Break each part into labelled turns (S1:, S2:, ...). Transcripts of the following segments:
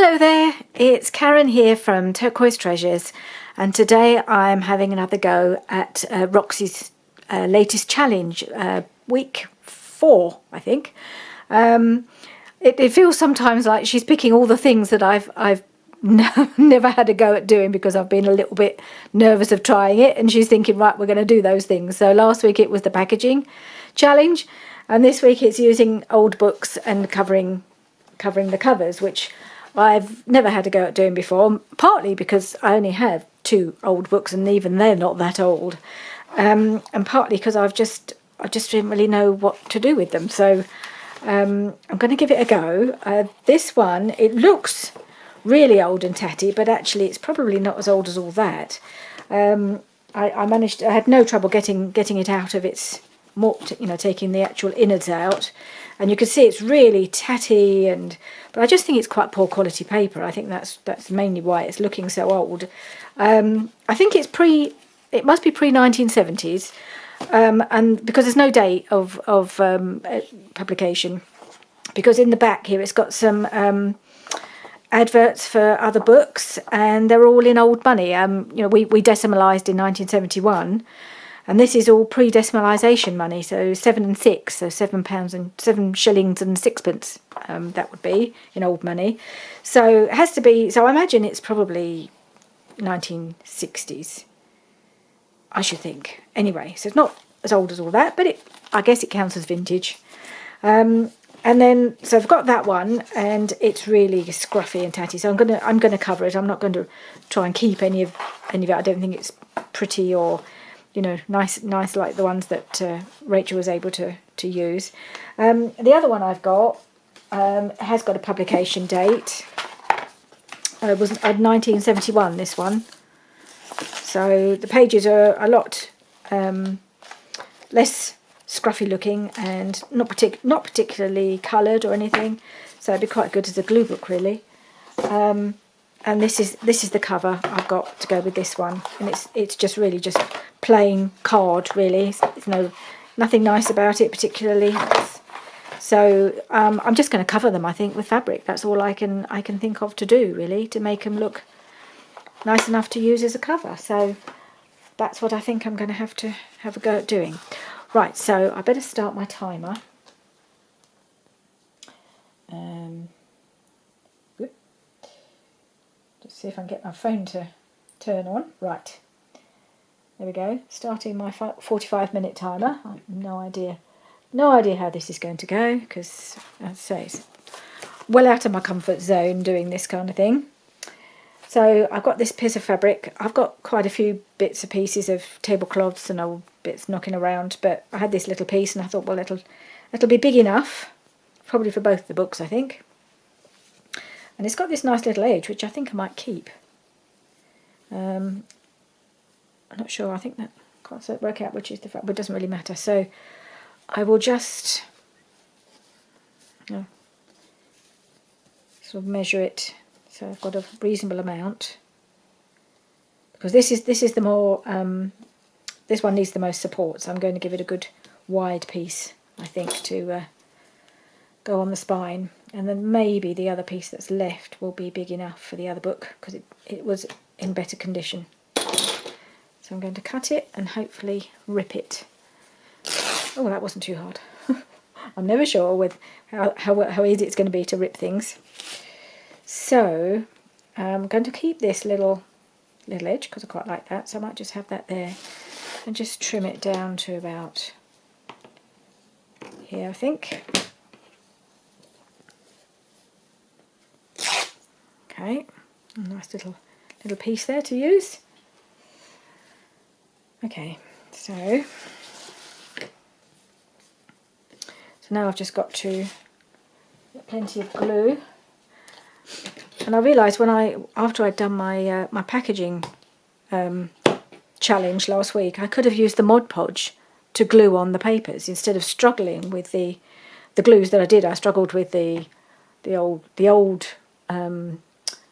S1: Hello there, it's Karen here from Turquoise Treasures, and today I'm having another go at Roxy's latest challenge, week 4 I think. It feels sometimes like she's picking all the things that I've never had a go at doing because I've been a little bit nervous of trying it, and she's thinking, right, we're going to do those things. So last week it was the packaging challenge, and this week it's using old books and covering the covers, which I've never had a go at doing before, partly because I only have 2 old books and even they're not that old, and partly because I just didn't really know what to do with them. So I'm going to give it a go. This one, it looks really old and tatty, but actually it's probably not as old as all that. I had no trouble getting it out of its morphed, taking the actual innards out, and you can see it's really tatty, but I just think it's quite poor quality paper. I think that's mainly why it's looking so old. I think it must be pre-1970s, and because there's no date of publication, because in the back here it's got some adverts for other books, and they're all in old money. We decimalised in 1971. And this is all pre-decimalisation money, so 7 and 6, so £7 and 7 shillings and sixpence. That would be in old money. So it has to be. So I imagine it's probably 1960s, I should think. Anyway, so it's not as old as all that, but I guess it counts as vintage. And then so I've got that one, and it's really scruffy and tatty. So I'm gonna cover it. I'm not going to try and keep any of it. I don't think it's pretty or nice like the ones that Rachel was able to use. The other one I've got has got a publication date. It was 1971, this one. So the pages are a lot less scruffy looking and not particularly coloured or anything. So it'd be quite good as a glue book, really. And this is the cover I've got to go with this one, and it's just really just plain card, really. It's nothing nice about it particularly. So I'm just going to cover them, I think, with fabric. That's all I can think of to do, really, to make them look nice enough to use as a cover. So that's what I think I'm going to have a go at doing. Right, so I better start my timer. Let's see if I can get my phone to turn on. Right, there we go. Starting my 45-minute timer. I have no idea how this is going to go, because, as I say, it's well out of my comfort zone doing this kind of thing. So I've got this piece of fabric. I've got quite a few bits and pieces of tablecloths and old bits knocking around, but I had this little piece, and I thought, well, it'll be big enough, probably for both the books, I think. And it's got this nice little edge, which I think I might keep. I'm not sure. I think that I can't work out which is the fabric, but it doesn't really matter. So I will just sort of measure it so I've got a reasonable amount, because this is the more this one needs the most support. So I'm going to give it a good wide piece, I think, to go on the spine, and then maybe the other piece that's left will be big enough for the other book, because it was in better condition. So I'm going to cut it and hopefully rip it. Oh, that wasn't too hard. I'm never sure with how easy it's going to be to rip things. So I'm going to keep this little edge because I quite like that, so I might just have that there and just trim it down to about here, I think. Okay, a nice little piece there to use. Okay, so now I've just got to get plenty of glue, and I realised after I'd done my my packaging challenge last week, I could have used the Mod Podge to glue on the papers instead of struggling with the glues that I did. I struggled with the old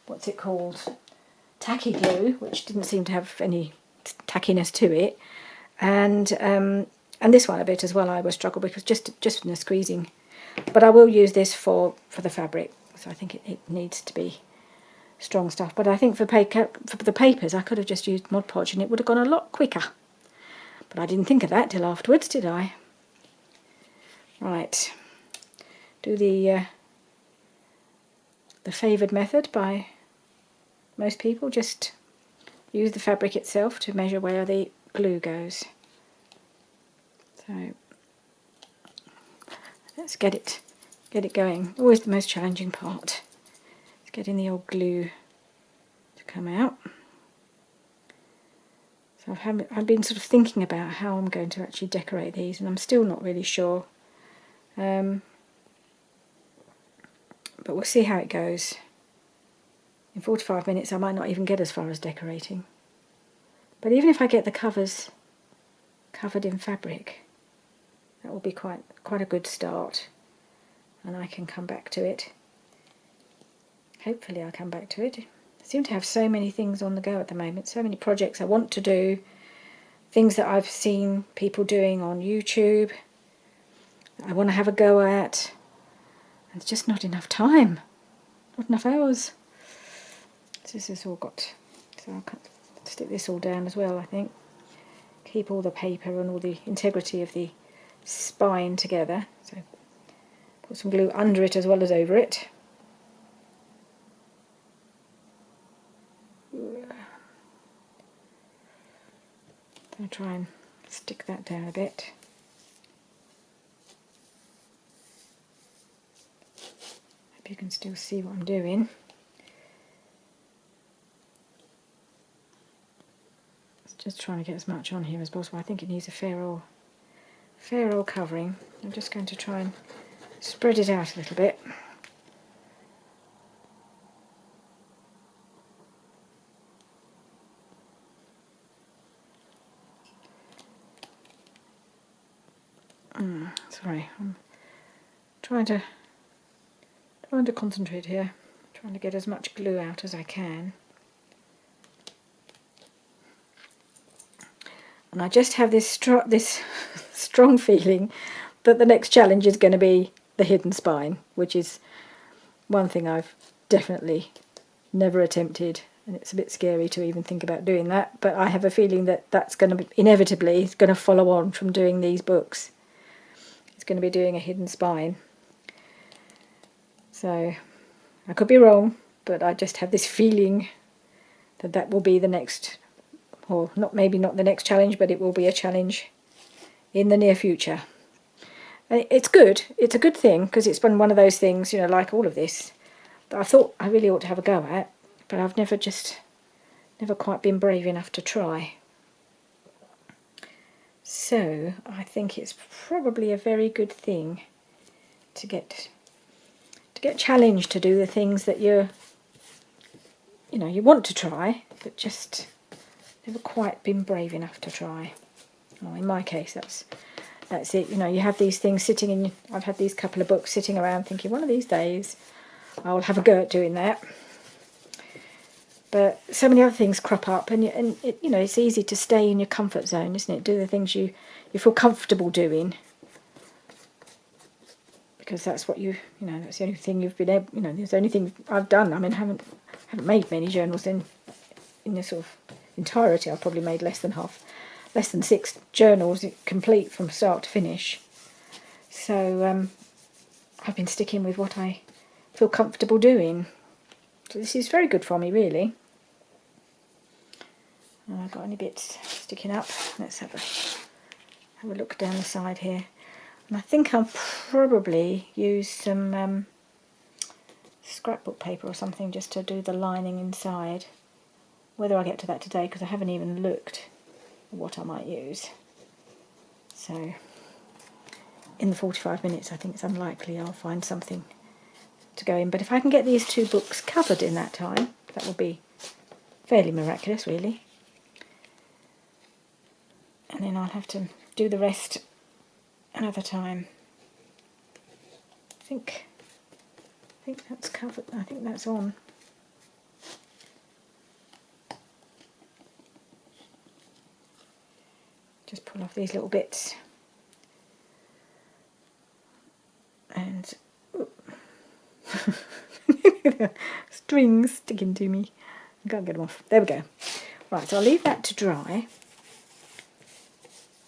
S1: what's it called, tacky glue, which didn't seem to have any tackiness to it, and this one a bit as well. I will struggle because just in the squeezing, but I will use this for the fabric, so I think it needs to be strong stuff. But I think for the papers, I could have just used Mod Podge and it would have gone a lot quicker. But I didn't think of that till afterwards, did I? Right. Do the favoured method by most people. Just use the fabric itself to measure where the glue goes. So let's get it going. Always the most challenging part. It's getting the old glue to come out. So I've been sort of thinking about how I'm going to actually decorate these, and I'm still not really sure. But we'll see how it goes. In 45 minutes I might not even get as far as decorating. But even if I get the covers covered in fabric, that will be quite a good start, and I can come back to it. Hopefully I'll come back to it. I seem to have so many things on the go at the moment, so many projects I want to do, things that I've seen people doing on YouTube that I want to have a go at, and it's just not enough time, not enough hours. So this has all got, so I'll stick this all down as well, I think. Keep all the paper and all the integrity of the spine together. So put some glue under it as well as over it. I'll try and stick that down a bit. Hope you can still see what I'm doing. Just trying to get as much on here as possible. I think it needs a fair old covering. I'm just going to try and spread it out a little bit. Sorry, I'm trying to concentrate here, trying to get as much glue out as I can. And I just have this strong feeling that the next challenge is going to be the hidden spine, which is one thing I've definitely never attempted, and it's a bit scary to even think about doing that, but I have a feeling that that's going to be inevitably going to follow on from doing these books. It's going to be doing a hidden spine. So I could be wrong, but I just have this feeling that that will be the next, or maybe not the next challenge, but it will be a challenge in the near future. And it's good. It's a good thing, because it's been one of those things, you know, like all of this, that I thought I really ought to have a go at, but I've never quite been brave enough to try. So I think it's probably a very good thing to get challenged to do the things that you want to try, but just never quite been brave enough to try. Well, in my case, that's it. You know, you have these things sitting in. I've had these couple of books sitting around, thinking one of these days I'll have a go at doing that. But so many other things crop up, and it's easy to stay in your comfort zone, isn't it? Do the things you feel comfortable doing, because that's what that's the only thing you've been able. It's the only thing I've done. I mean, I haven't made many journals in the sort of entirety. I've probably made less than 6 journals complete from start to finish. So I've been sticking with what I feel comfortable doing. So this is very good for me, really. I've got any bits sticking up. Let's have a look down the side here. And I think I'll probably use some scrapbook paper or something just to do the lining inside. Whether I get to that today, because I haven't even looked at what I might use. So in the 45 minutes I think it's unlikely I'll find something to go in. But if I can get these 2 books covered in that time, that will be fairly miraculous, really. And then I'll have to do the rest another time. I think that's covered. I think that's on. Just pull off these little bits. And strings sticking to me. I can't get them off. There we go. Right, so I'll leave that to dry.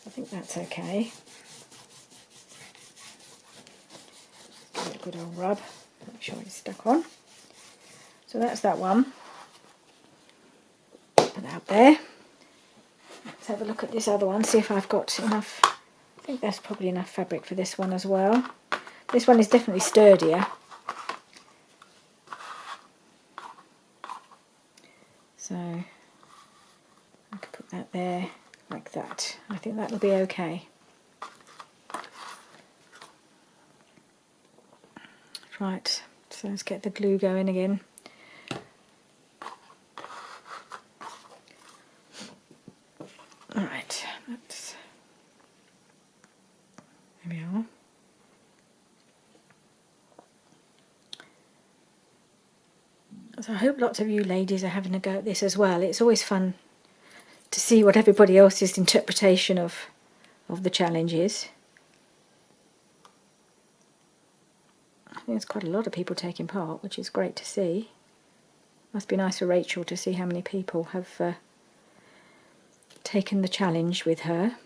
S1: I think that's okay. Give it a good old rub. Make sure it's stuck on. So that's that one. Put that out there. Let's have a look at this other one, see if I've got enough. I think that's probably enough fabric for this one as well. This one is definitely sturdier. So I could put that there like that. I think that'll be okay. Right, so let's get the glue going again. Right, that's, there we are. So I hope lots of you ladies are having a go at this as well. It's always fun to see what everybody else's interpretation of the challenge is. I think there's quite a lot of people taking part, which is great to see. Must be nice for Rachel to see how many people have taken the challenge with her.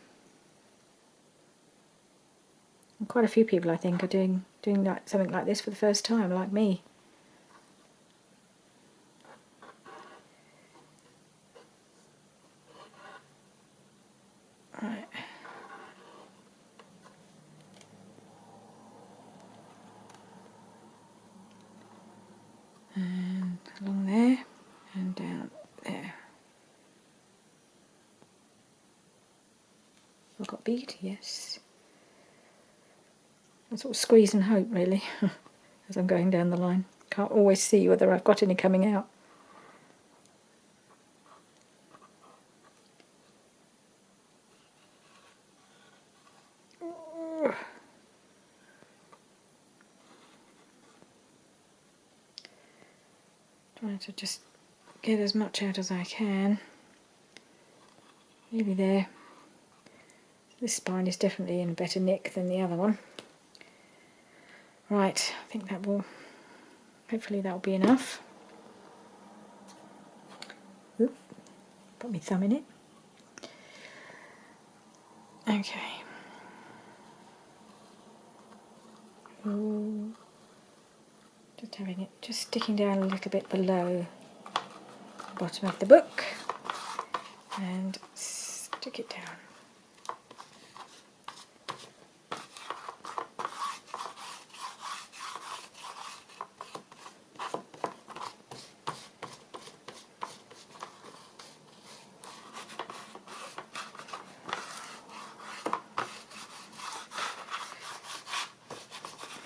S1: And quite a few people, I think, are doing like something like this for the first time, like me. Right. And along there and down there. I've got bead, yes. I sort of squeeze and hope, really, as I'm going down the line. Can't always see whether I've got any coming out. Trying to just get as much out as I can. Nearly there. This spine is definitely in a better nick than the other one. Right, I think that will, hopefully that will be enough. Oop, put my thumb in it. Okay. Ooh. Just having it, just sticking down a little bit below the bottom of the book and stick it down.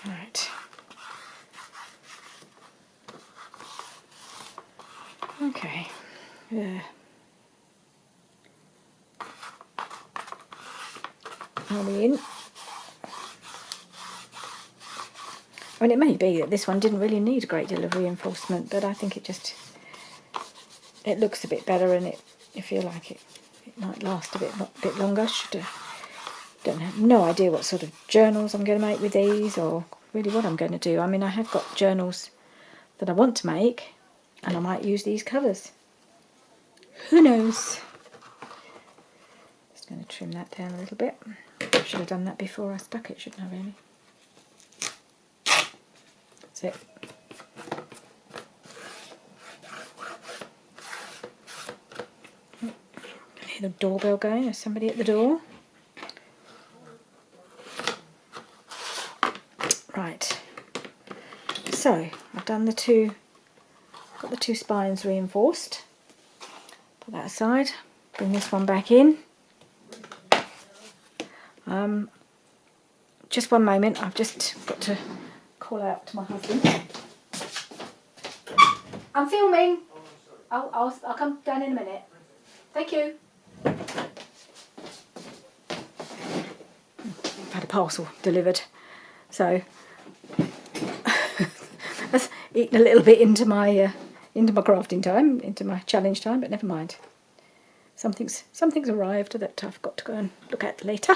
S1: Right. Okay. Are we in? I mean, it may be that this one didn't really need a great deal of reinforcement, but I think it looks a bit better, and you feel like it might last a bit longer. Don't have no idea what sort of journals I'm going to make with these, or really what I'm going to do. I mean, I have got journals that I want to make, and I might use these colours. Who knows? Just going to trim that down a little bit. I should have done that before I stuck it, shouldn't I, really? That's it. I hear the doorbell going. There's somebody at the door. Right. So I've done got the two spines reinforced. Put that aside. Bring this one back in. Just one moment. I've just got to call out to my husband. I'm filming. I'll come down in a minute. Thank you. I've had a parcel delivered, so that's eaten a little bit into my crafting time, into my challenge time. But never mind. Something's arrived that I've got to go and look at later.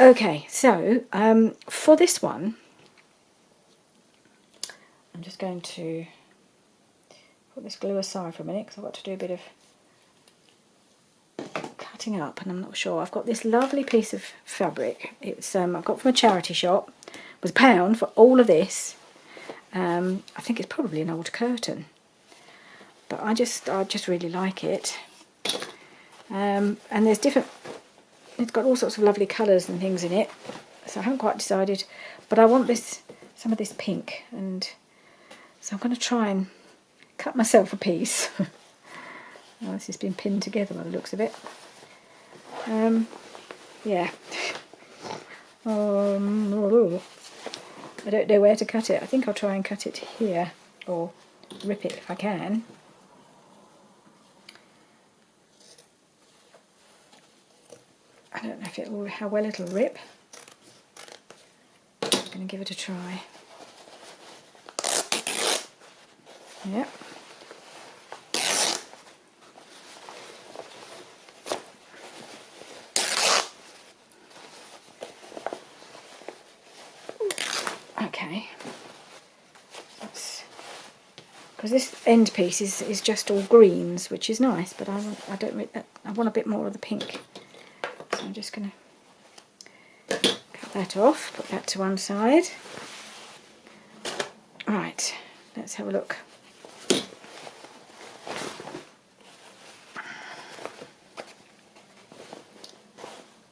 S1: Okay, so for this one, I'm just going to put this glue aside for a minute because I've got to do a bit of cutting up, and I'm not sure. I've got this lovely piece of fabric. It's I got from a charity shop. It was £1 for all of this. I think it's probably an old curtain, but I just really like it. And there's different. It's got all sorts of lovely colours and things in it. So I haven't quite decided, but I want some of this pink, and so I'm going to try and cut myself a piece. Well, this has been pinned together by the looks of it. Yeah. I don't know where to cut it. I think I'll try and cut it here, or rip it if I can. I don't know how well it'll rip. I'm going to give it a try. Yep. Okay. Because this end piece is just all greens, which is nice, but I want a bit more of the pink. So I'm just going to cut that off, put that to one side. Right, let's have a look.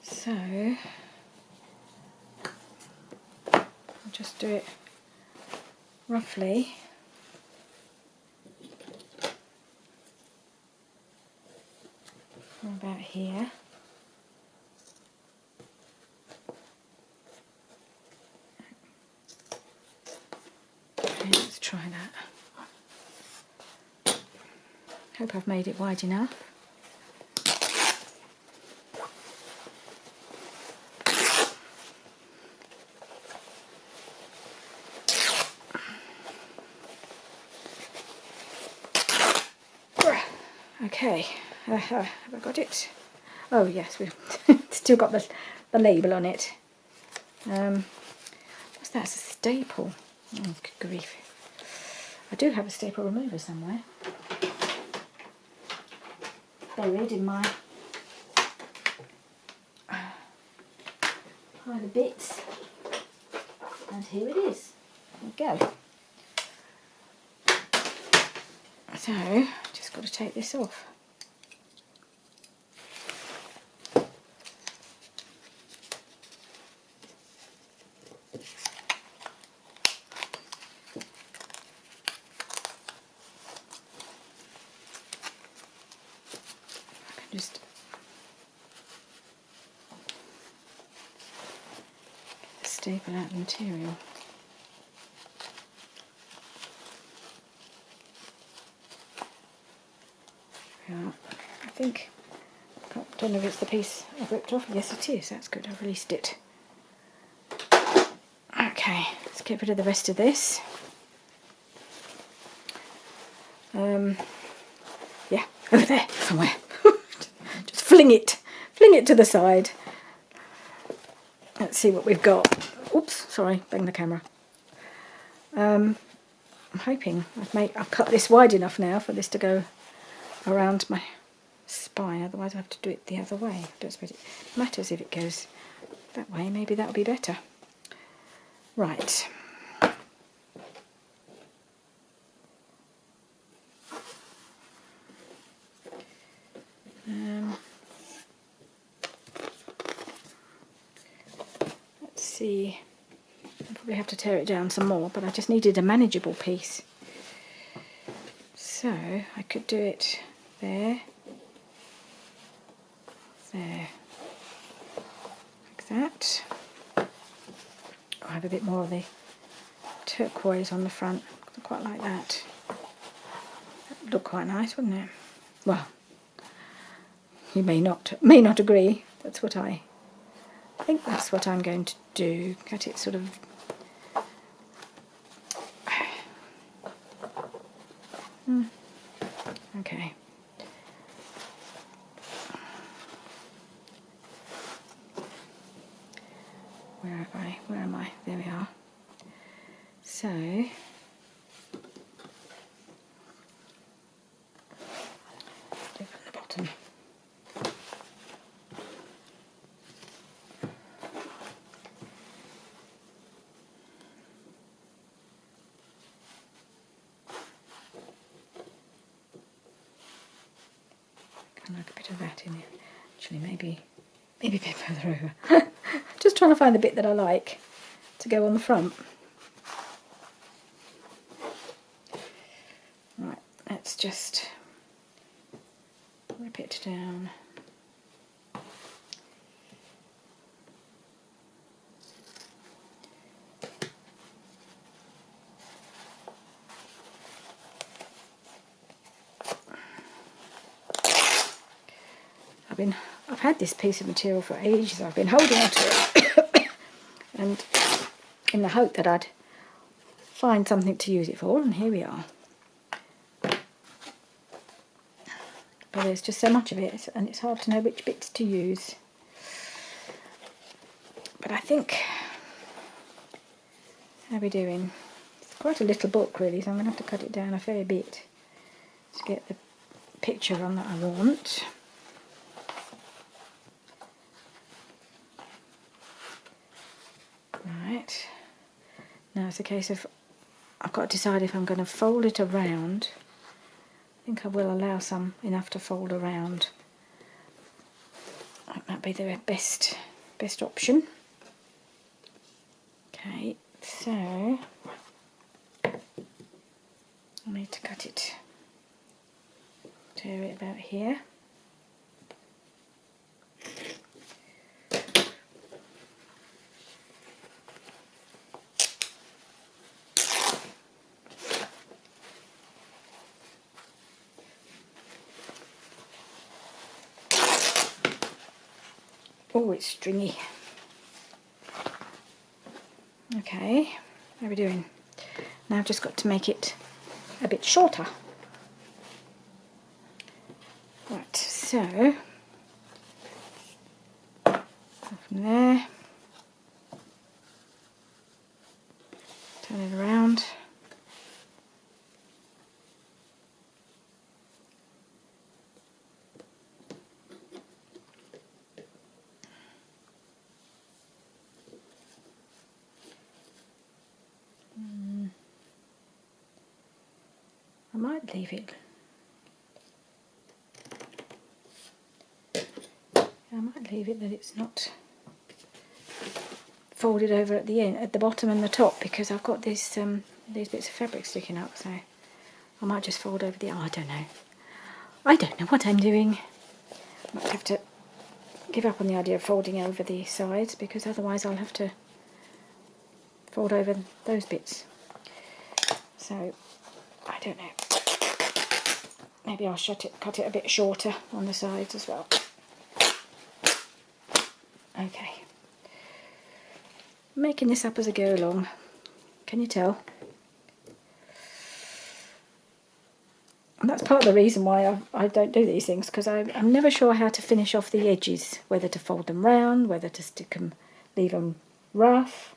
S1: So I'll just do it roughly. About here. Okay, let's try that. Hope I've made it wide enough. Okay, have I got it? Oh yes, we've still got the label on it. What's that? It's a staple. Oh, good grief. I do have a staple remover somewhere. Buried in my pile of bits. And here it is. There we go. So, just got to take this off. Just staple out the material. Yeah, I think, I don't know if it's the piece I've ripped off. Yes it is, that's good, I've released it. Okay, let's get rid of the rest of this. Yeah, over there somewhere. Just fling it to the side. Let's see what we've got. Oops, sorry, bang the camera. I'm hoping I've cut this wide enough now for this to go around my spine, otherwise I have to do it the other way. I don't suppose it matters if it goes that way, maybe that'll be better. Right. Let's see. I'll probably have to tear it down some more, but I just needed a manageable piece. So I could do it there, there, like that. I'll have a bit more of the turquoise on the front. I quite like that. That'd look quite nice, wouldn't it? Well, you may not agree. That's what I think. That's what I'm going to do. Cut it sort of. Okay. Where am I? There we are. So bottom. I like a bit of that in it. Actually, maybe a bit further over. Just trying to find the bit that I like to go on the front. Right, let's just rip it down. I've had this piece of material for ages. I've been holding on to it and in the hope that I'd find something to use it for, and here we are. But there's just so much of it, and it's hard to know which bits to use. But I think, how are we doing? It's quite a little book really, so I'm going to have to cut it down a fair bit to get the picture on that I want. Right, now it's a case of I've got to decide if I'm going to fold it around. I think I will allow some enough to fold around. That might be the best option. Okay, so I need to cut it, tear it about here. Oh, it's stringy. Okay, how are we doing? Now I've just got to make it a bit shorter. Right, so go from there, turn it around. I might leave it. I might leave it that it's not folded over at the end, at the bottom and the top, because I've got these bits of fabric sticking up. So I might just fold over the. Oh, I don't know. I don't know what I'm doing. I might have to give up on the idea of folding over the sides, because otherwise I'll have to fold over those bits. So I don't know. Maybe I'll cut it a bit shorter on the sides as well. Okay. I'm making this up as I go along. Can you tell? And that's part of the reason why I don't do these things, because I'm never sure how to finish off the edges, whether to fold them round, whether to stick them, leave them rough.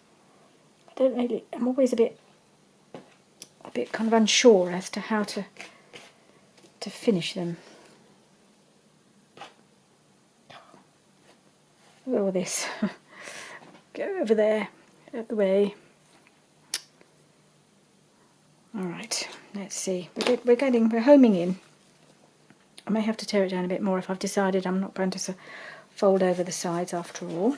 S1: I don't really, I'm always a bit kind of unsure as to how to finish them. Look at all this. Go over there, out the way. Alright, let's see. We're homing in. I may have to tear it down a bit more if I've decided I'm not going to fold over the sides after all.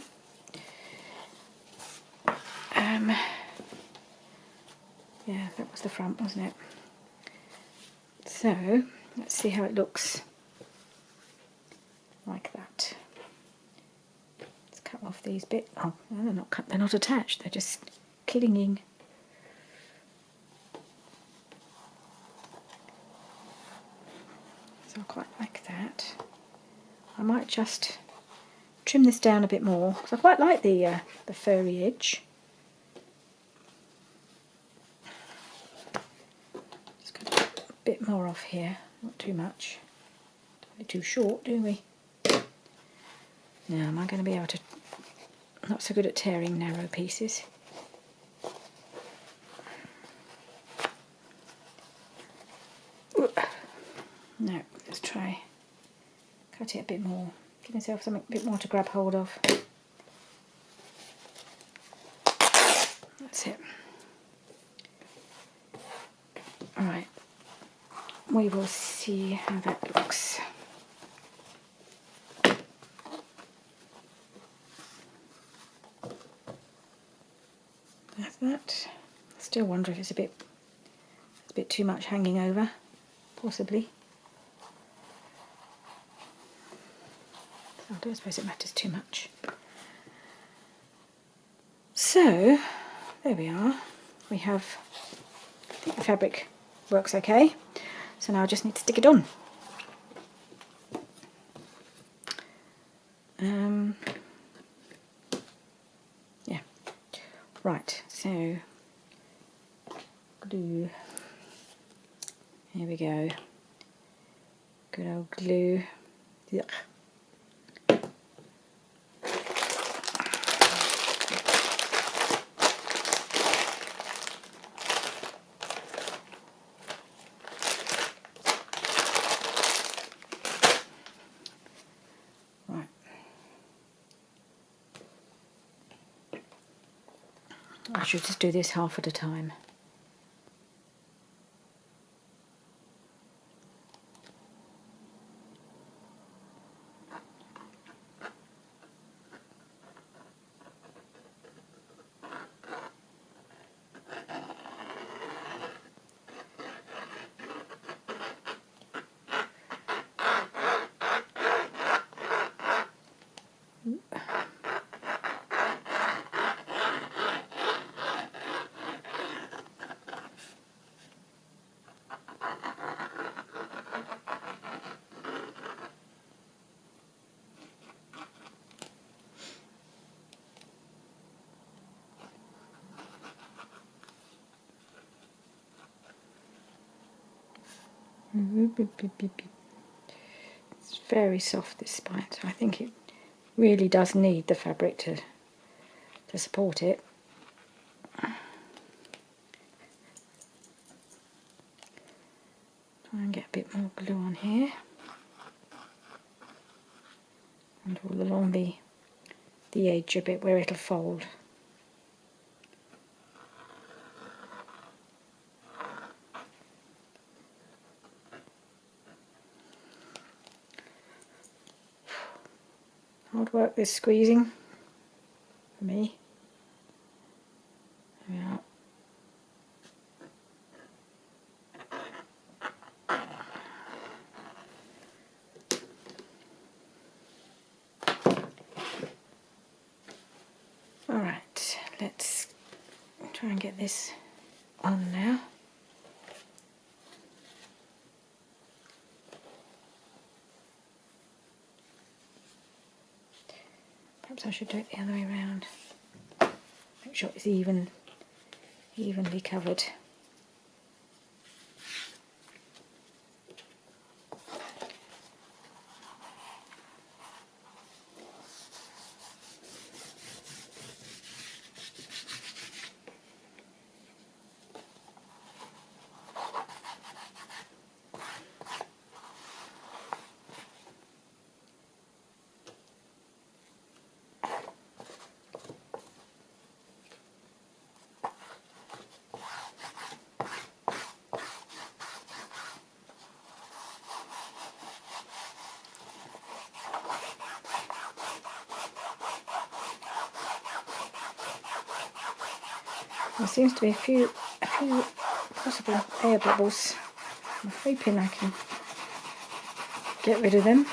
S1: Yeah, that was the front, wasn't it? So, let's see how it looks like that. Let's cut off these bits. Oh, no, they're not cut. They're not attached. They're just clinging. So I quite like that. I might just trim this down a bit more, because I quite like the furry edge. Just cut a bit more off here, not too much. Don't be too short, do we? Now, am I going to be able to... I'm not so good at tearing narrow pieces. No, let's try cut it a bit more. Give myself something a bit more to grab hold of. That's it. Alright, we will see how that looks. That's that. Still wonder if it's a bit too much hanging over, possibly. I don't suppose it matters too much. So, there we are. We have, I think the fabric works okay. So now I just need to stick it on. Yeah. Right, so glue. Here we go. Good old glue. Yuck. Right. I should just do this half at a time. It's very soft, this spine, so I think it really does need the fabric to support it. Try and get a bit more glue on here and all along the edge a bit where it'll fold. Hard work this squeezing for me. There we are. Alright, let's try and get this on now. Perhaps I should do it the other way around. Make sure it's evenly covered. There seems to be a few possible air bubbles. I'm hoping I can get rid of them.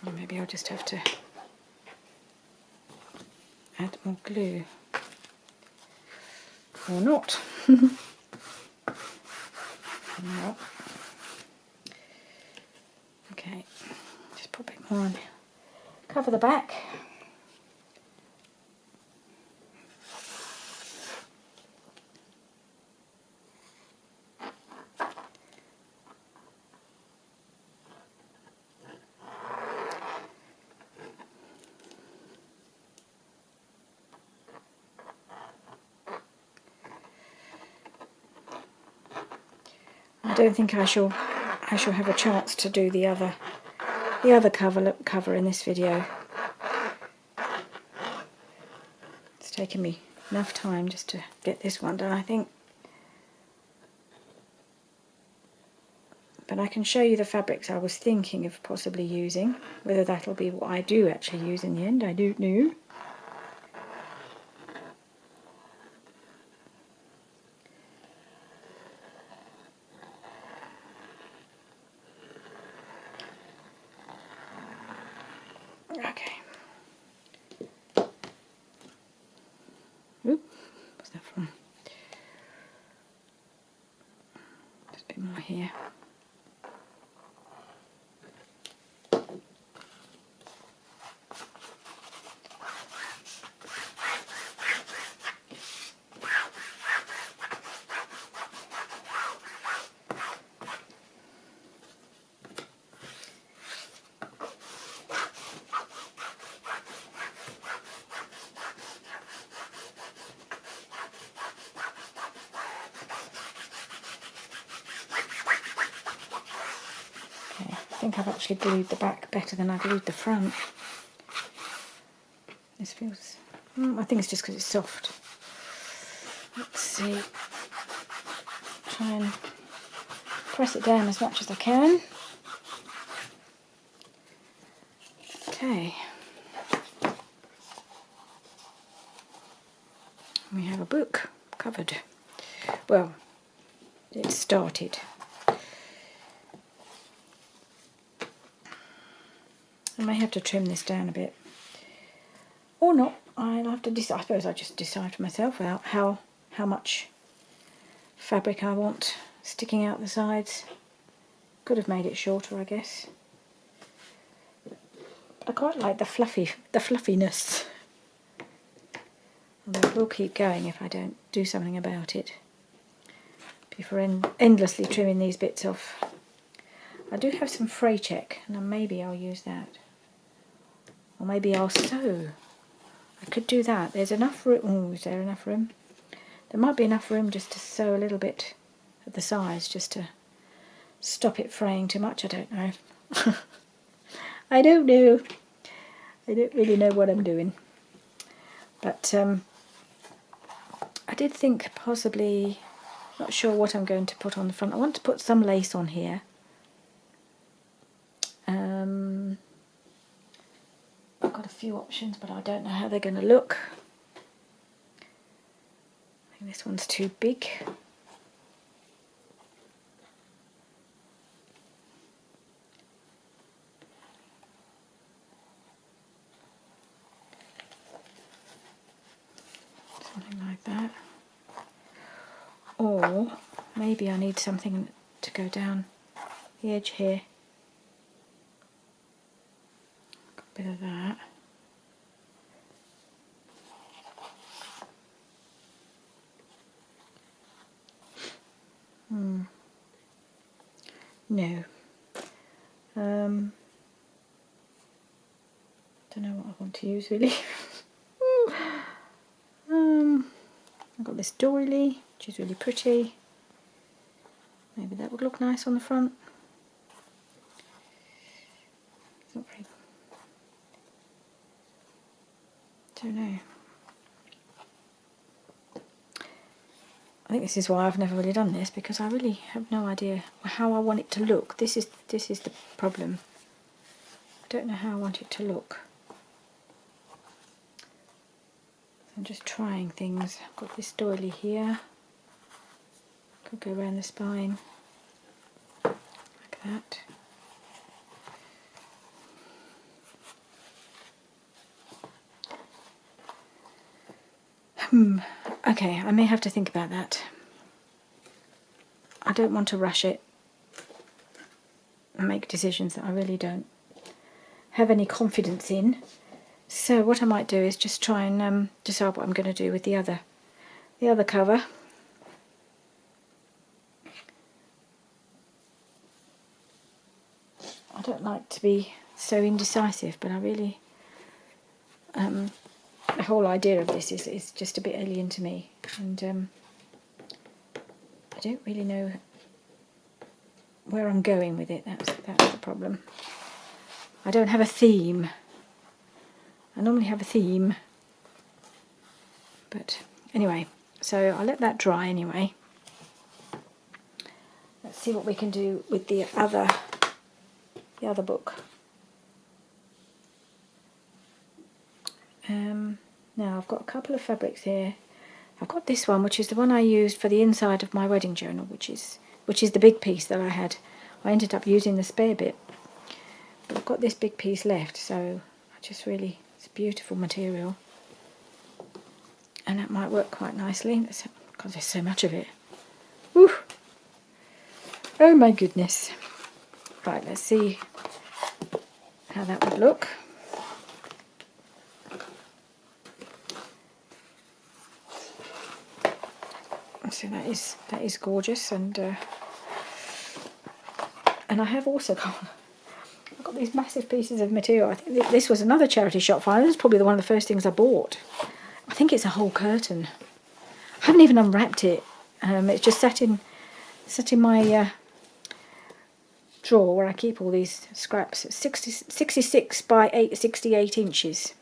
S1: Or maybe I'll just have to add more glue. Or not. No. Okay, just pop it more on. Cover the back. I don't think I shall I shall have a chance to do the other cover in this video. It's taken me enough time just to get this one done, I think. But I can show you the fabrics I was thinking of possibly using. Whether that'll be what I do actually use in the end, I don't know. Okay. Oop, what's that from? Just a bit more here. I think I've actually glued the back better than I glued the front. This feels... I think it's just because it's soft. Let's see. Try and press it down as much as I can. Okay. We have a book covered. Well, it started. I may have to trim this down a bit. Or not. I'll have to decide. I suppose I just decide for myself about how much fabric I want sticking out the sides. Could have made it shorter, I guess. I quite like the fluffiness. Although it will keep going if I don't do something about it. Before endlessly trimming these bits off. I do have some fray check, and maybe I'll use that. Or maybe I'll sew. I could do that. There's enough room. Oh, is there enough room? There might be enough room just to sew a little bit at the sides, just to stop it fraying too much. I don't know. I don't know. I don't really know what I'm doing. But I did think possibly, not sure what I'm going to put on the front. I want to put some lace on here. I've got a few options, but I don't know how they're going to look. I think this one's too big. Something like that. Or maybe I need something to go down the edge here. Got a bit of that. No. Don't know what I want to use really. I've got this doily, which is really pretty. Maybe that would look nice on the front. It's not very... Don't know. I think this is why I've never really done this, because I really have no idea how I want it to look. This is the problem. I don't know how I want it to look. I'm just trying things. I've got this doily here. Could go around the spine like that. Okay, I may have to think about that. I don't want to rush it and make decisions that I really don't have any confidence in. So what I might do is just try and decide what I'm going to do with the other cover. I don't like to be so indecisive, but I really the whole idea of this is just a bit alien to me, and I don't really know where I'm going with it. That's the problem. I don't have a theme. I normally have a theme, but anyway, so I'll let that dry anyway. Let's see what we can do with the other book. Now I've got a couple of fabrics here. I've got this one, which is the one I used for the inside of my wedding journal, which is the big piece that I had. I ended up using the spare bit, but I've got this big piece left, so it's a beautiful material, and that might work quite nicely because there's so much of it. Woo! Oh my goodness. Right, let's see how that would look. So that is gorgeous, and I have also I've got these massive pieces of material. I think this was another charity shop find. This is probably one of the first things I bought. I think it's a whole curtain. I haven't even unwrapped it. It's just sat in my drawer where I keep all these scraps. It's 66 by 68 inches.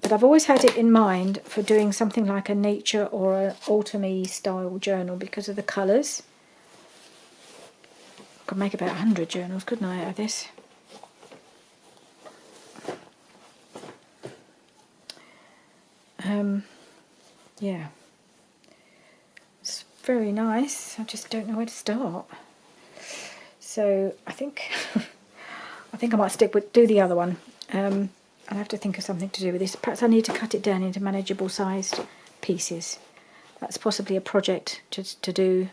S1: But I've always had it in mind for doing something like a nature or an autumny style journal because of the colours. I could make about 100 journals, couldn't I, out of this? Yeah. It's very nice. I just don't know where to start. So I think I might do the other one. I'll have to think of something to do with this. Perhaps I need to cut it down into manageable sized pieces. That's possibly a project to do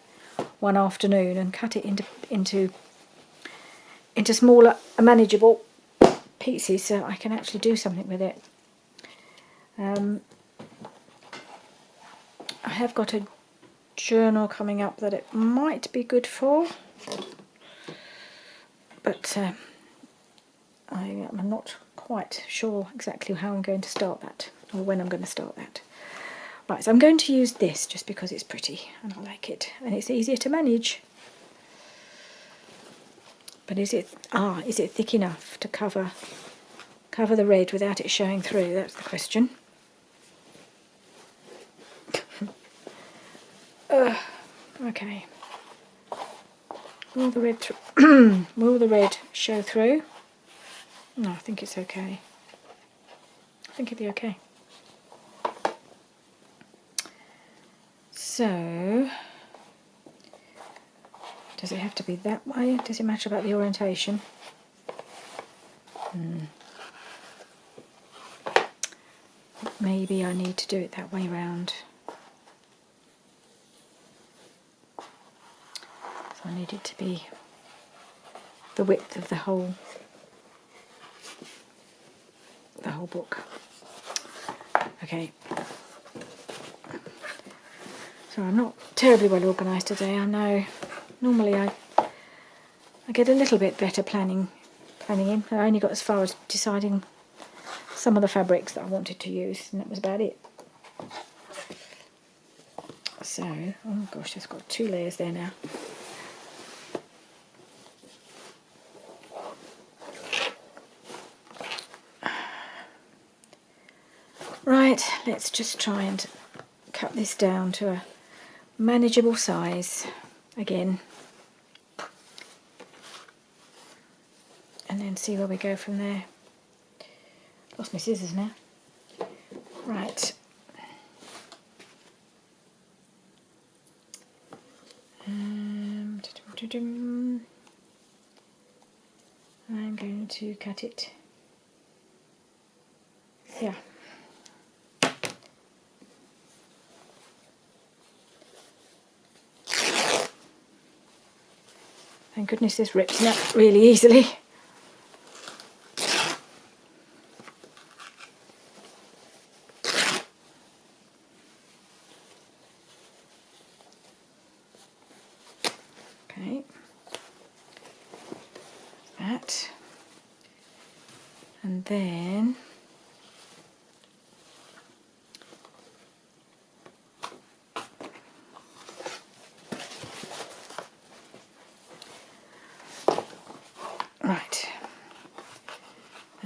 S1: one afternoon, and cut it into smaller, manageable pieces so I can actually do something with it. I have got a journal coming up that it might be good for, but I'm not quite sure exactly how I'm going to start that, or when I'm going to start that. Right, so I'm going to use this just because it's pretty and I like it, and it's easier to manage. But is it thick enough to cover the red without it showing through? That's the question. Okay. Will the red show through? No, I think it's okay. I think it'll be okay. So, does it have to be that way? Does it matter about the orientation? Maybe I need to do it that way round. So I need it to be the width of the whole book. Okay. So I'm not terribly well organised today, I know. Normally I get a little bit better planning in. I only got as far as deciding some of the fabrics that I wanted to use, and that was about it. So, oh gosh, it's got 2 layers there now. Right, let's just try and cut this down to a manageable size again, and then see where we go from there. Lost my scissors now. Right. I'm going to cut it. Yeah. Thank goodness this rips out really easily. Okay. That. And then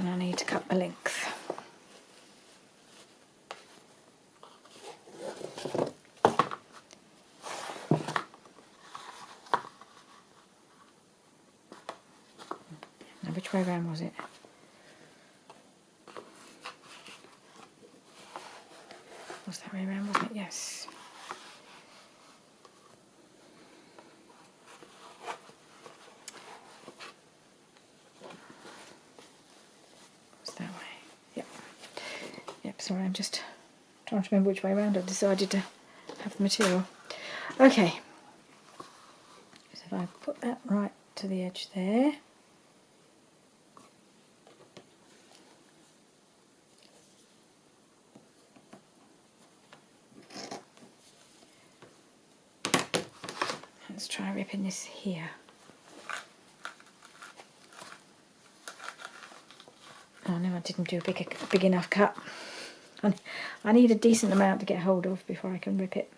S1: and I need to cut the length. Now, which way around was it? Was that way around, wasn't it? Yes. Was that way? Yep. Yep, sorry, I'm just trying to remember which way around I decided to have the material. Okay. So if I put that right to the edge there. Let's try ripping this here. Oh no, I didn't do a big enough cut. I need a decent amount to get hold of before I can rip it.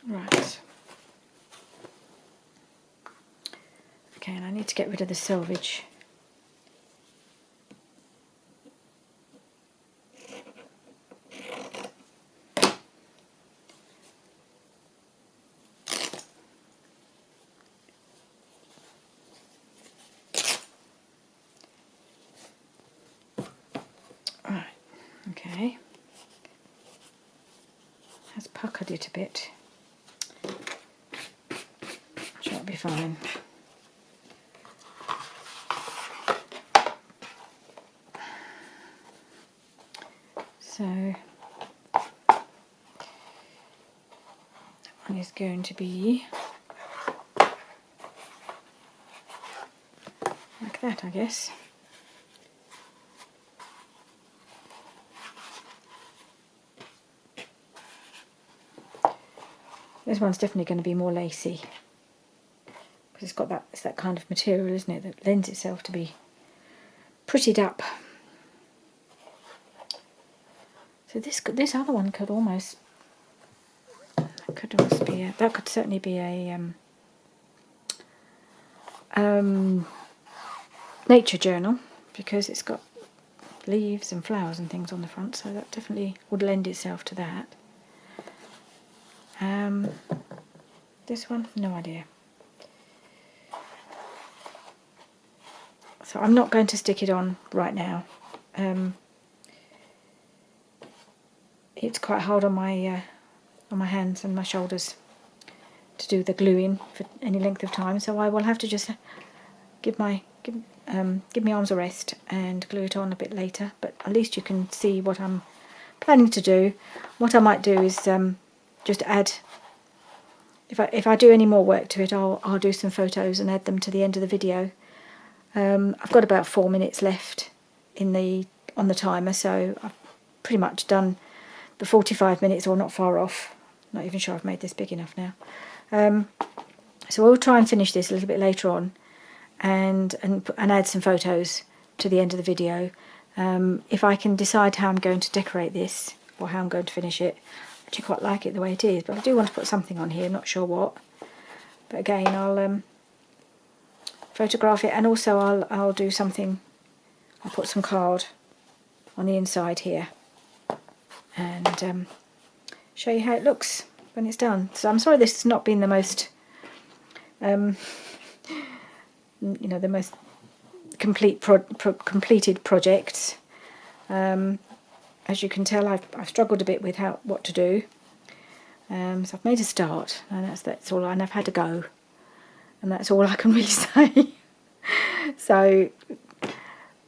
S1: Right. Okay, and I need to get rid of the selvage. Right, okay. Has puckered it a bit. That'll be fine. So that one is going to be like that, I guess. This one's definitely going to be more lacy because it's that kind of material, isn't it, that lends itself to be prettied up. So this other one could almost be that could certainly be a nature journal, because it's got leaves and flowers and things on the front, so that definitely would lend itself to that. This one, no idea. So I'm not going to stick it on right now. It's quite hard on my hands and my shoulders to do the gluing for any length of time, so I will have to just give my arms a rest and glue it on a bit later. But at least you can see what I'm planning to do. What I might do is just add, if I do any more work to it, I'll do some photos and add them to the end of the video. I've got about 4 minutes left on the timer, so I've pretty much done the 45 minutes, or not far off. Not even sure I've made this big enough now. So we'll try and finish this a little bit later on, and add some photos to the end of the video. If I can decide how I'm going to decorate this, or how I'm going to finish it. I actually quite like it the way it is, but I do want to put something on here, not sure what. But again, I'll photograph it, and also I'll do something. I'll put some card on the inside here and show you how it looks when it's done. So I'm sorry this has not been the most the most completed project. As you can tell, I've struggled a bit with what to do. So I've made a start, and that's all, and I've had a go, and that's all I can really say. So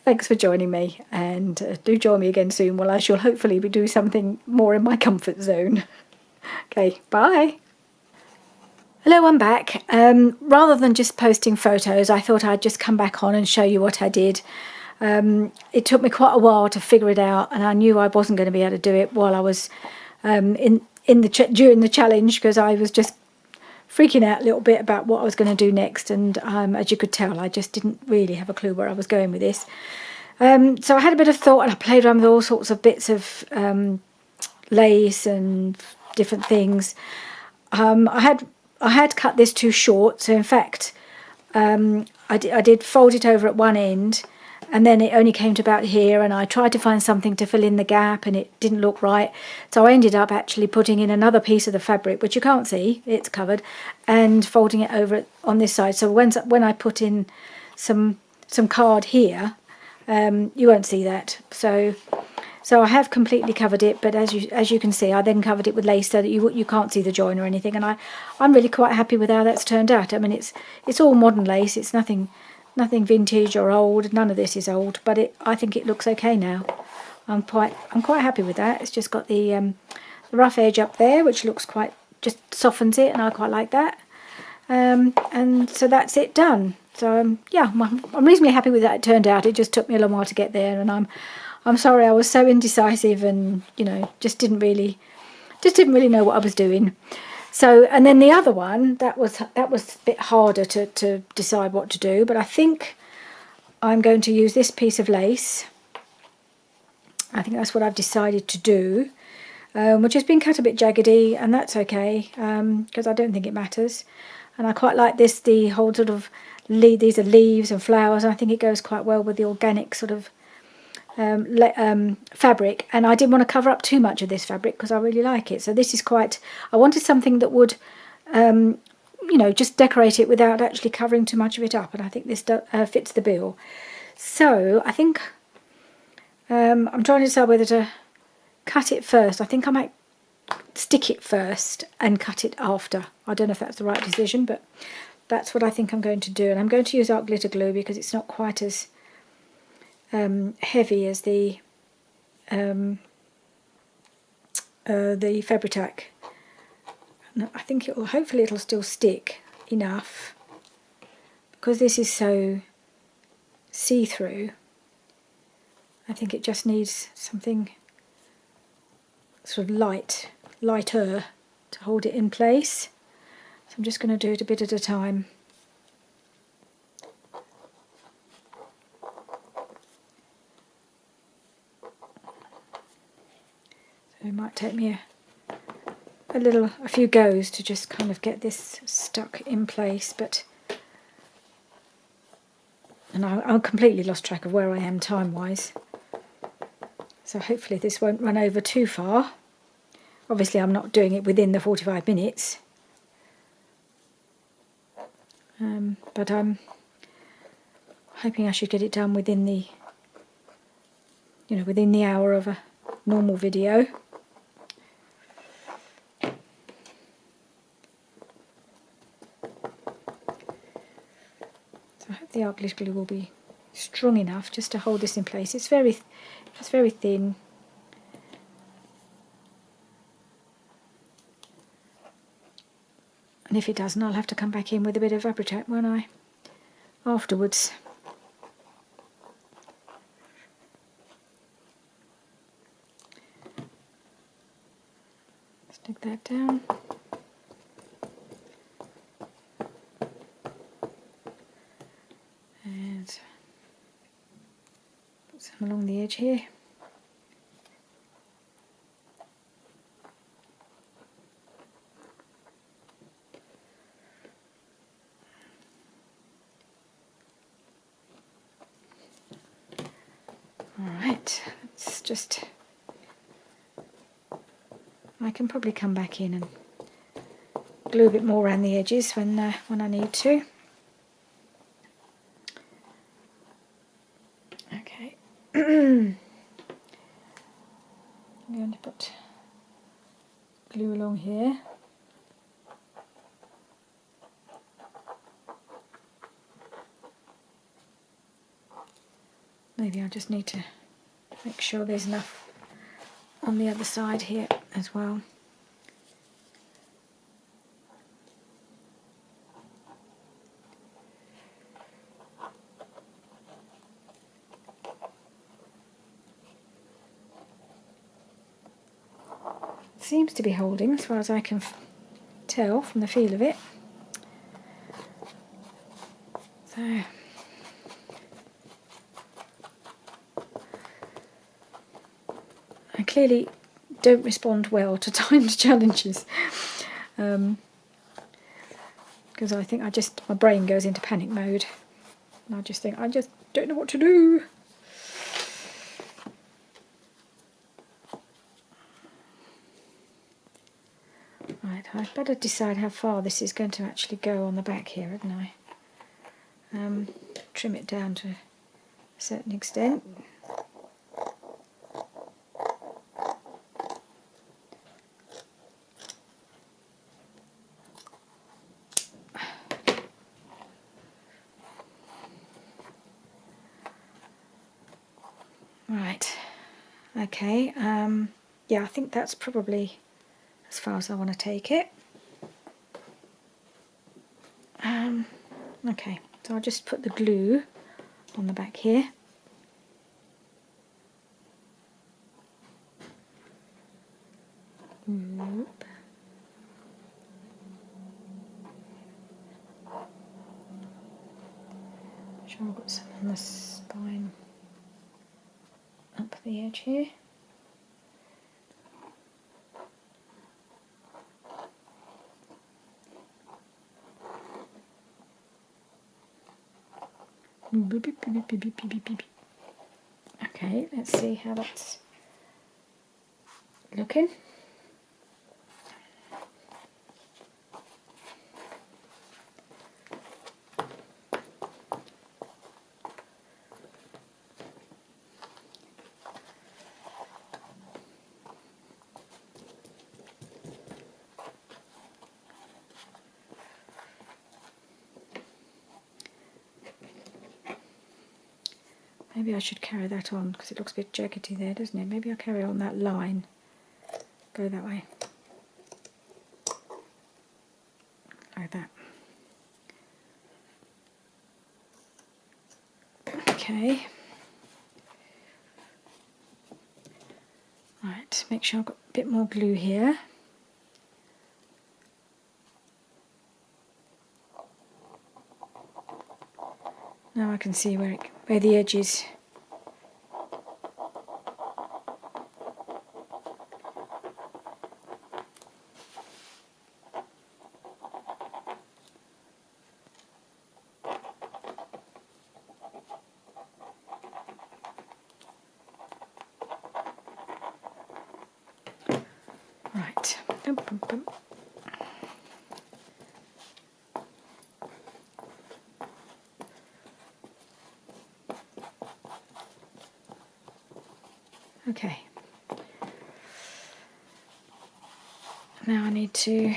S1: thanks for joining me, and do join me again soon, when I shall hopefully be doing something more in my comfort zone. Okay, bye. Hello, I'm back. Rather than just posting photos, I thought I'd just come back on and show you what I did. It took me quite a while to figure it out, and I knew I wasn't going to be able to do it while I was during the challenge, because I was just freaking out a little bit about what I was going to do next, and as you could tell, I just didn't really have a clue where I was going with this. So I had a bit of thought, and I played around with all sorts of bits of lace and different things. I had cut this too short, so in fact I did fold it over at one end, and then it only came to about here, and I tried to find something to fill in the gap, and it didn't look right. So I ended up actually putting in another piece of the fabric, which you can't see, it's covered, and folding it over on this side. So when I put in some card here, you won't see that. So I have completely covered it, but as you can see, I then covered it with lace so that you can't see the join or anything, and I'm really quite happy with how that's turned out. I mean, it's all modern lace. It's nothing vintage or old. None of this is old, but I think it looks okay now. I'm quite happy with that. It's just got the rough edge up there, which looks just softens it, and I quite like that. And so that's it done. So yeah, I'm reasonably happy with that. It turned out. It just took me a long while to get there, and I'm sorry I was so indecisive, and just didn't really know what I was doing. So, and then the other one, that was a bit harder to decide what to do, but I think I'm going to use this piece of lace. I think that's what I've decided to do, which has been cut a bit jaggedy, and that's okay, because I don't think it matters. And I quite like this, the whole sort of these are leaves and flowers, and I think it goes quite well with the organic sort of fabric, and I didn't want to cover up too much of this fabric because I really like it. So this is I wanted something that would just decorate it without actually covering too much of it up, and I think this fits the bill. So I think I'm trying to decide whether to cut it first. I think I might stick it first and cut it after. I don't know if that's the right decision, but that's what I think I'm going to do. And I'm going to use art glitter glue because it's not quite as heavy as the Fabri-Tac. I think hopefully it'll still stick enough, because this is so see-through. I think it just needs something sort of lighter to hold it in place. So I'm just going to do it a bit at a time. So it might take me a few goes to just kind of get this stuck in place, and I'm completely lost track of where I am time-wise. So hopefully this won't run over too far. Obviously I'm not doing it within the 45 minutes. But I'm hoping I should get it done within the hour of a normal video. So I hope the art glitter glue will be strong enough just to hold this in place. It's very thin. And if it doesn't, I'll have to come back in with a bit of Fabri-Tac, won't I, afterwards. Stick that down. And put some along the edge here. Alright, it's just, I can probably come back in and glue a bit more around the edges when I need to. Okay, I'm going to put glue along here. Maybe I just need to make sure there's enough on the other side here as well. Seems to be holding as far as I can tell from the feel of it. So I clearly don't respond well to timed challenges, because I think my brain goes into panic mode, and I just think I just don't know what to do. Right, I'd better decide how far this is going to actually go on the back here, hadn't I? Trim it down to a certain extent. Right, okay, yeah, I think that's probably as far as I want to take it. Okay, so I'll just put the glue on the back here. Oop. Sure, I've got some on the spine up the edge here. Okay, let's see how that's looking. Maybe I should carry that on because it looks a bit jaggedy there, doesn't it? Maybe I'll carry on that line. Go that way. Like that. Okay. Right, make sure I've got a bit more glue here. Now I can see where the edge is. Right. Bum, bum, bum. Okay. Now I need to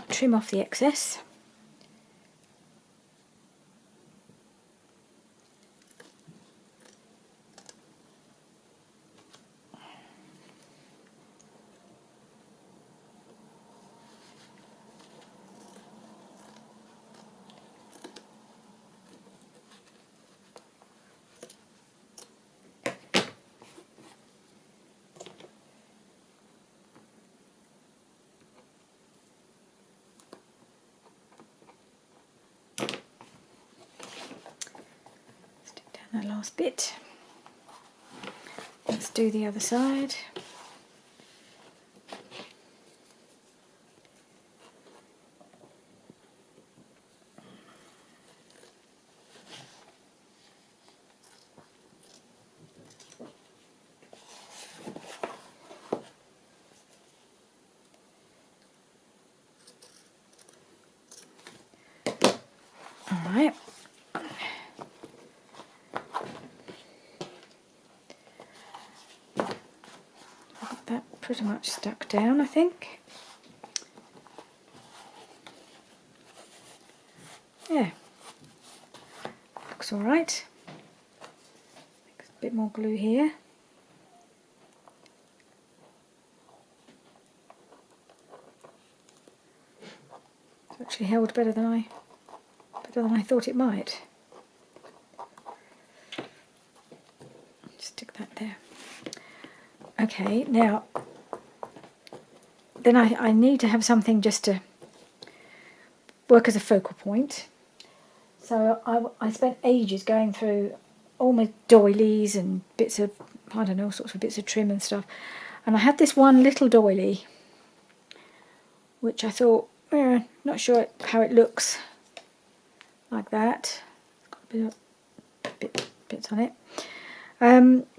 S1: trim off the excess. Stick down that last bit. Let's do the other side. Alright. Got that pretty much stuck down, I think. Yeah. Looks alright. A bit more glue here. It's actually held better than I thought it might. Stick that there. Okay, now then I need to have something just to work as a focal point. So I spent ages going through all my doilies and bits of, I don't know, sorts of bits of trim and stuff. And I had this one little doily, which I thought, not sure how it looks like that. It's got a bit of bits on it.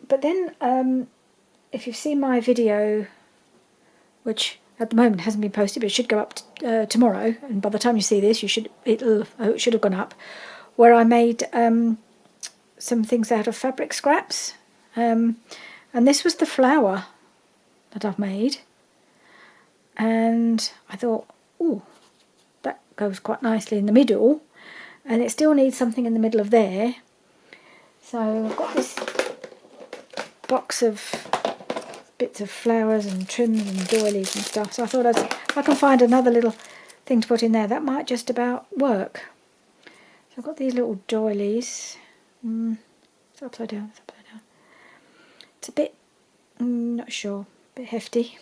S1: But then, if you've seen my video, which at the moment hasn't been posted, but it should go up tomorrow, and by the time you see this, it should have gone up, where I made some things out of fabric scraps, and this was the flower that I've made, and I thought, oh, that goes quite nicely in the middle, and it still needs something in the middle of there. So I've got this box of bits of flowers and trims and doilies and stuff, so I thought if I can find another little thing to put in there, that might just about work. So I've got these little doilies. It's upside down, it's upside down. It's a bit, not sure, a bit hefty.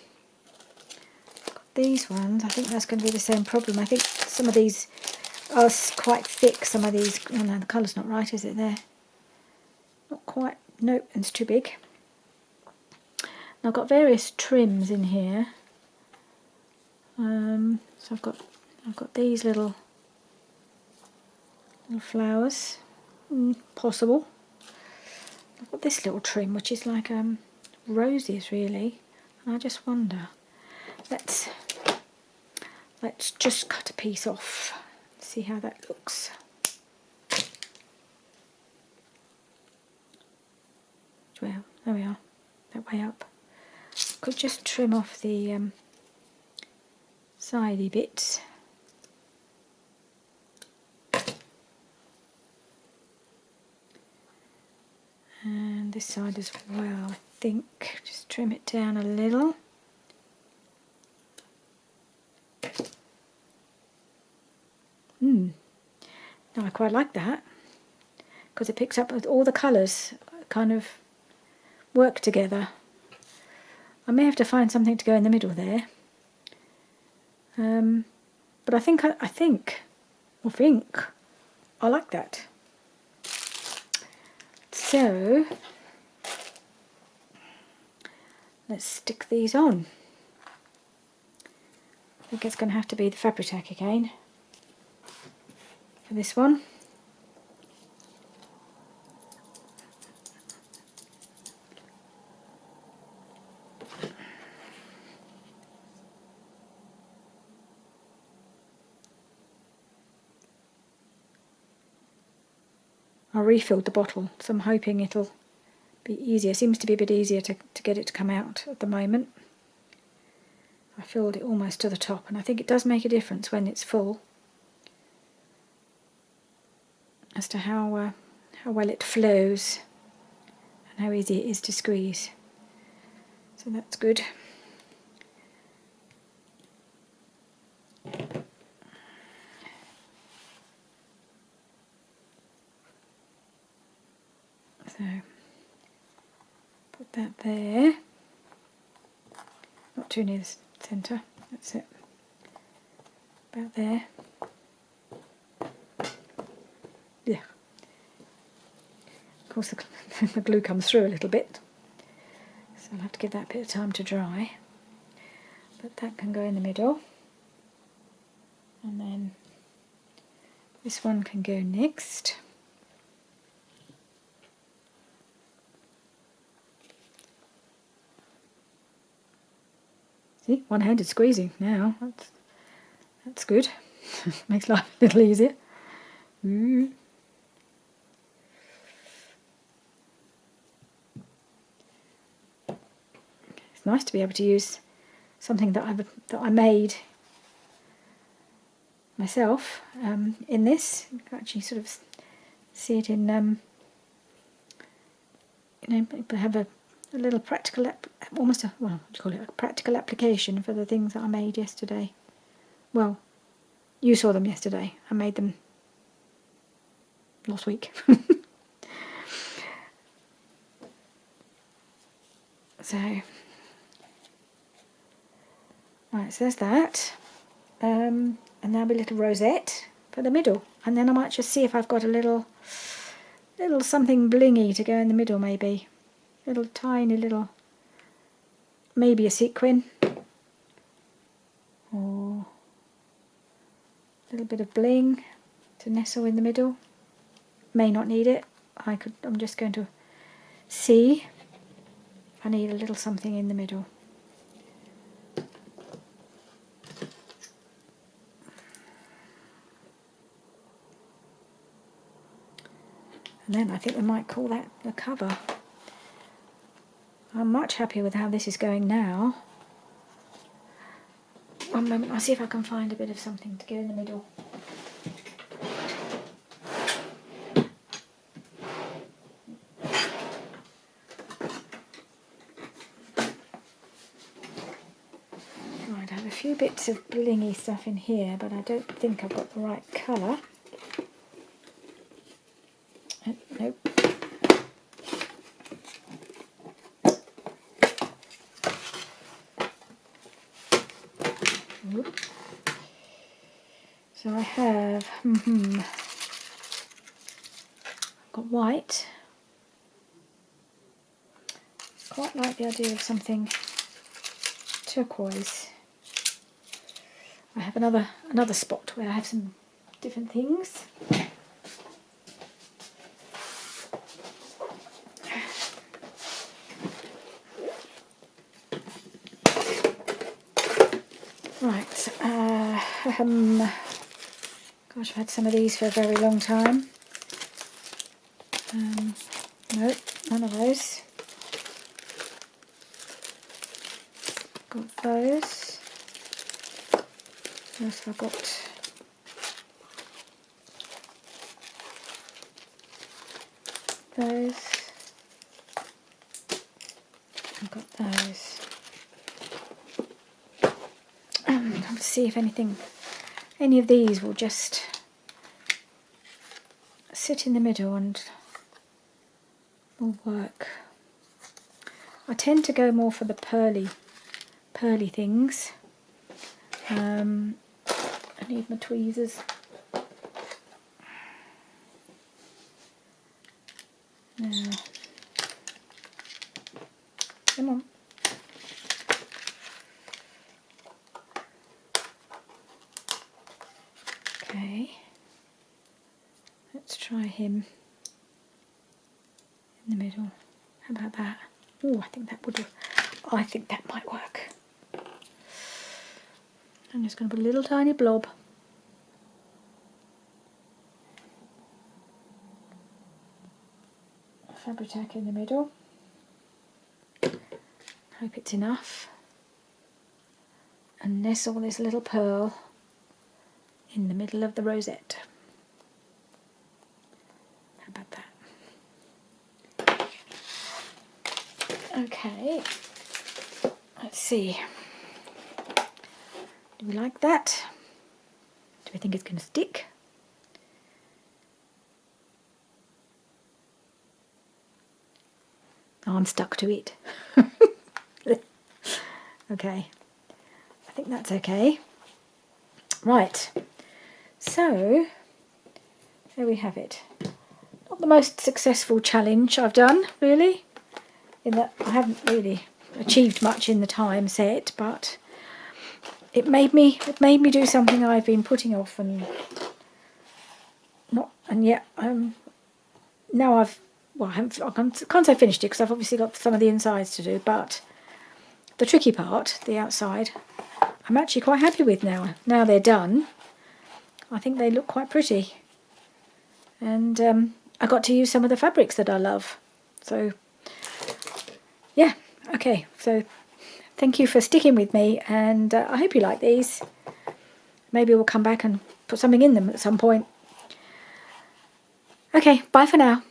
S1: Got these ones, I think that's going to be the same problem. I think some of these are quite thick, some of these, oh no, the colour's not right, is it there? Not quite, nope, it's too big. Now I've got various trims in here. So I've got these little flowers, possible. I've got this little trim which is like roses really, and I just wonder. Let's just cut a piece off. See how that looks. Well, there we are. That way up. Could just trim off the sidey bits. And this side as well, I think. Just trim it down a little. Now I quite like that, because it picks up with all the colours kind of work together. I may have to find something to go in the middle there. But I think I like that. So let's stick these on. I think it's going to have to be the Fabri-Tac again for this one. I refilled the bottle, so I'm hoping it'll be easier. Seems to be a bit easier to get it to come out at the moment. I filled it almost to the top, and I think it does make a difference when it's full as to how well it flows and how easy it is to squeeze. So that's good. So put that there, not too near the centre, that's it, about there. Yeah, of course the glue comes through a little bit, so I'll have to give that a bit of time to dry, but that can go in the middle, and then this one can go next. See, one-handed squeezing now. That's good. Makes life a little easier. Ooh. It's nice to be able to use something that I made myself in this. You can actually sort of see it in have a little practical, almost a, well, what do you call it, a practical application for the things that I made yesterday. Well, you saw them yesterday. I made them last week. So, right, so there's that. And and there'll be a little rosette for the middle, and then I might just see if I've got a little something blingy to go in the middle, maybe little tiny little, maybe a sequin or a little bit of bling to nestle in the middle. May not need it. I'm just going to see if I need a little something in the middle. And then I think we might call that the cover. I'm much happier with how this is going now. One moment, I'll see if I can find a bit of something to go in the middle. Right, I have a few bits of blingy stuff in here, but I don't think I've got the right colour. Nope. Oop. So I have got white. Quite like the idea of something turquoise. I have another spot where I have some different things. Right, gosh, I've had some of these for a very long time. Nope, none of those. Got those. What else have I got? Those. I've got those. I'll see if any of these will just sit in the middle and will work. I tend to go more for the pearly things. I need my tweezers. Now, come on. Okay, let's try him in the middle. How about that? Oh, I think that might work. I'm just going to put a little tiny blob. Fabri-Tac in the middle. Hope it's enough. And nestle this little pearl in the middle of the rosette. How about that? Okay, let's see. Do we like that? Do we think it's going to stick? Oh, I'm stuck to it. Okay, I think that's okay. Right, so there we have it. Not the most successful challenge I've done, really, in that I haven't really achieved much in the time set, but it made me do something I've been putting off yet now I can't say finished it because I've obviously got some of the insides to do, but the tricky part, the outside, I'm actually quite happy with now. Now they're done, I think they look quite pretty, and I got to use some of the fabrics that I love. So yeah, okay, so thank you for sticking with me, and I hope you like these. Maybe we'll come back and put something in them at some point. Okay, bye for now.